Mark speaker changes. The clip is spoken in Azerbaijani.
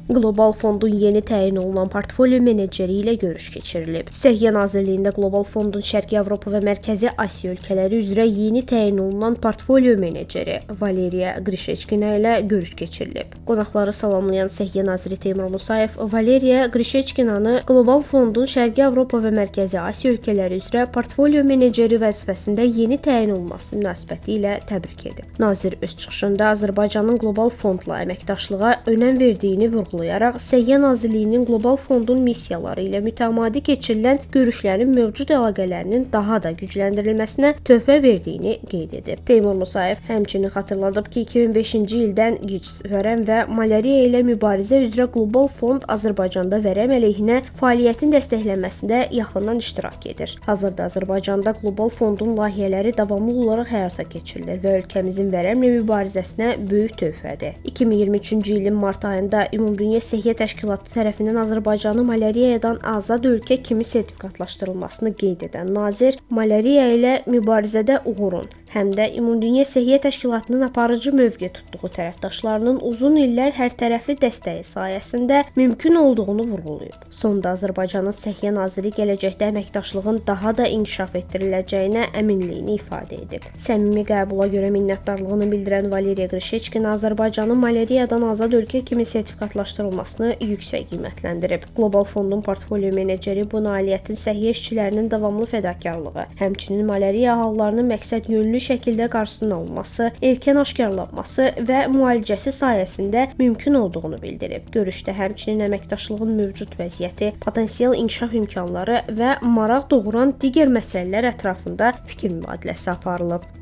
Speaker 1: Qlobal Fondun yeni təyin olunan portfolyo meneceri ilə görüş keçirilib. Səhiyyə Nazirliyində Qlobal Fondun Şərqi Avropa və Mərkəzi Asiya ölkələri üzrə yeni təyin olunan portfolyo meneceri Valeriya Qrişeçkina ilə görüş keçirilib. Qonaqları salamlayan Səhiyyə Naziri Teymur Musayev Valeriya Qrişeçkinanı Qlobal Fondun Şərqi Avropa və Mərkəzi Asiya ölkələri üzrə portfolyo meneceri vəzifəsində yeni təyin olunması münasibəti ilə təbrik edib. Nazir öz çıxışında Azərbaycanın Qlobal Fondla əməkdaşlığa önəm verdiyini vurğulayaraq Səhiyyə Nazirliyinin Qlobal Fondun missiyaları ilə mütəmadi keçirilən görüşlərin mövcud əlaqələrinin daha da gücləndirilməsinə töhfə verdiyini qeyd edib. Teymur Musayev həmçinin xatırladıb ki, 2005-ci ildən QİÇS, vərəm və malyariya ilə mübarizə üzrə Qlobal Fond Azərbaycanda vərəm əleyhinə fəaliyyətin dəstəklənməsində yaxından iştirak edir. Hazırda Azərbaycanda Qlobal Fondun layihələri davamlı olaraq həyata keçirilir və ölkəmizin vərəmlə mübarizəsinə böyük töhfədir. 2023-cü ilin mart ayında Ümumdünya Səhiyyə Təşkilatı tərəfindən Azərbaycanı malyariyadan azad ölkə kimi sertifikatlaşdırılmasını qeyd edən nazir, malyariya ilə mübarizədə uğurun, həm də Ümumdünya Səhiyyə Təşkilatının aparıcı mövqe tutduğu tərəfdaşlarının uzun illər hərtərəfli dəstəyi sayəsində mümkün olduğunu vurğulayıb. Sonda Azərbaycanın Səhiyyə Naziri gələcəkdə əməkdaşlığın daha da inkişaf etdiriləcəyinə əminliyini ifadə edib. Səmimi qəbula görə minnətdarlığını bildirən Valeriya Qrişeçkina Azərbaycanın malyariyadan azad ölkə kimi sertifikatlaşdırılmasını yüksək qiymətləndirib. Qlobal Fondun portfolyo meneceri bu nailiyyətin səhiyyə işçilərinin davamlı fədakarlığı, həmçinin malyariya hallarının məqsədyönlü şəkildə qarşısının alınması, erkən aşkarlanması və müalicəsi sayəsində mümkün olduğunu bildirib. Görüşdə həmçinin əməkdaşlığın mövcud vəziyyəti, potensial inkişaf imkanları və maraq doğuran digər məsələlər ətrafında fikir mübadiləsi aparılıb.